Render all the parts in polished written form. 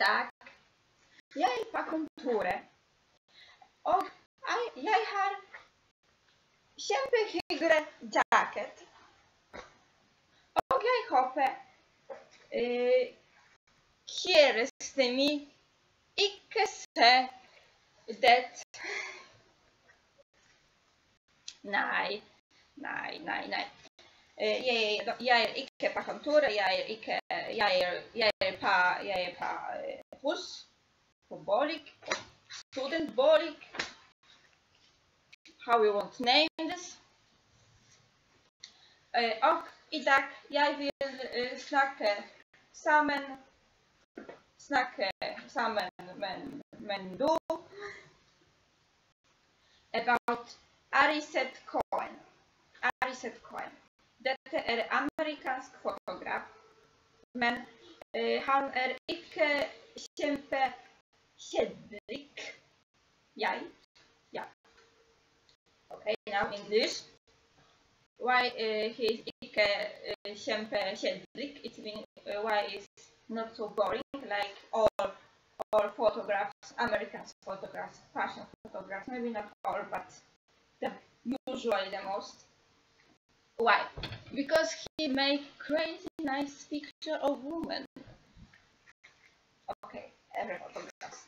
dag. Jeg på kontoret, og jeg har kjempehyggelig jacket. Og jeg håper kjæresten min ikke ser det. Nei. Jeg er ikke på kontoret, jeg er på hus, på bolig, studentbolig, how you want to name this. Og i dag jeg vil snakke sammen med du about Arisette Cohen. Arisette Cohen. Dette er amerikansk fotograf, men han er ikke kjempekjedelig. Yeah. Okay, now English. Why he is ikke kjempekjedelig? It means why is not so boring like all photographs, American photographs, fashion photographs. Maybe not all, but usually the most. Why? Because he make crazy nice picture of women. Okay, every photograph,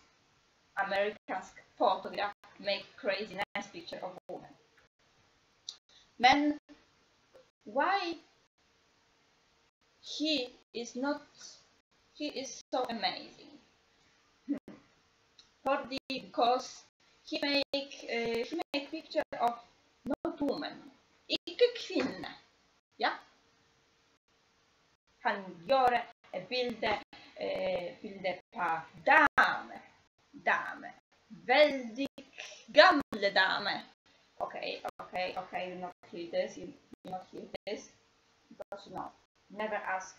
American photograph make crazy nice picture of women. Men, why he is so amazing? Because he make picture of not woman, ikke kvinne. Ja? Han gjør bilder på dame, veldig gamle dame. Okay, you not hear this, because no, never ask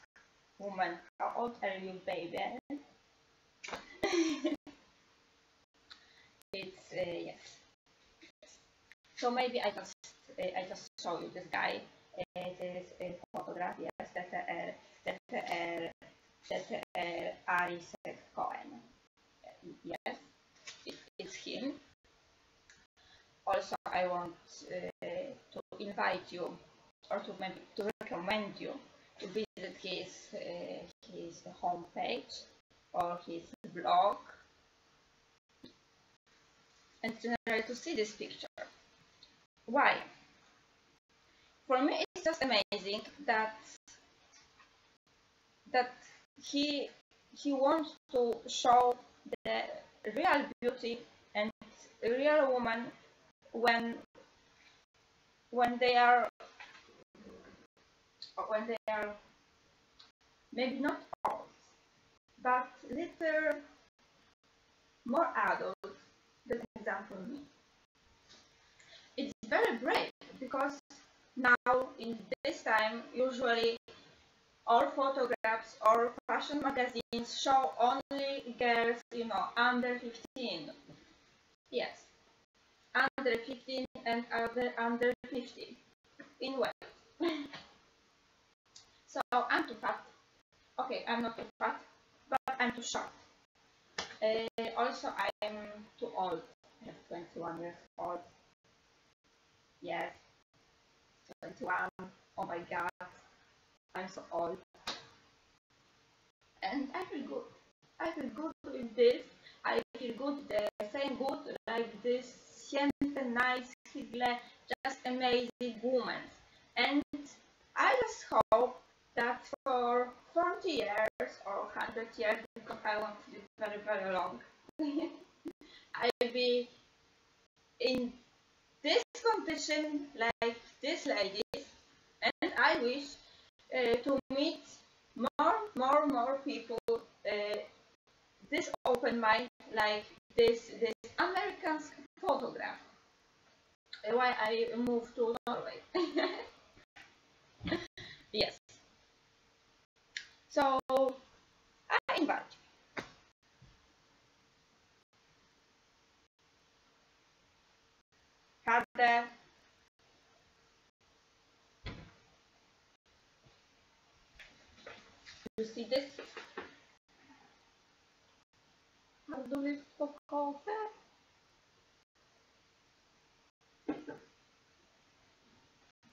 woman, how old are you, baby? It's yes. So maybe I just show you this guy. This photograph. Yes, that Arisette Cohen. Yes, it's him. Also, I want to invite you, or to recommend you to visit his homepage or his blog, and generally to see this picture. Why? For me, it's just amazing that he wants to show the real beauty and real woman when they are maybe not old, but little more adult than example me. It's very brave because now in this time usually all photographs or fashion magazines show only girls, under 15. Yes, under 15 and under 50 in weight. So I'm too fat. Okay, I'm not too fat, but I'm too short. Also, I'm too old. I have 21 years old. Yes, 21. Oh my god, I'm so old. And I feel good. I feel good with this. I feel good, saying good like this simple, nice, just amazing woman. And I just hope that for 40 years or 100 years, because I want to live very, very long, I'll be in this condition like this ladies, and I wish to meet more people this open mind like this American photograph. Why I moved to Norway. Yes. So I invite you. You see this? How do we cook coffee?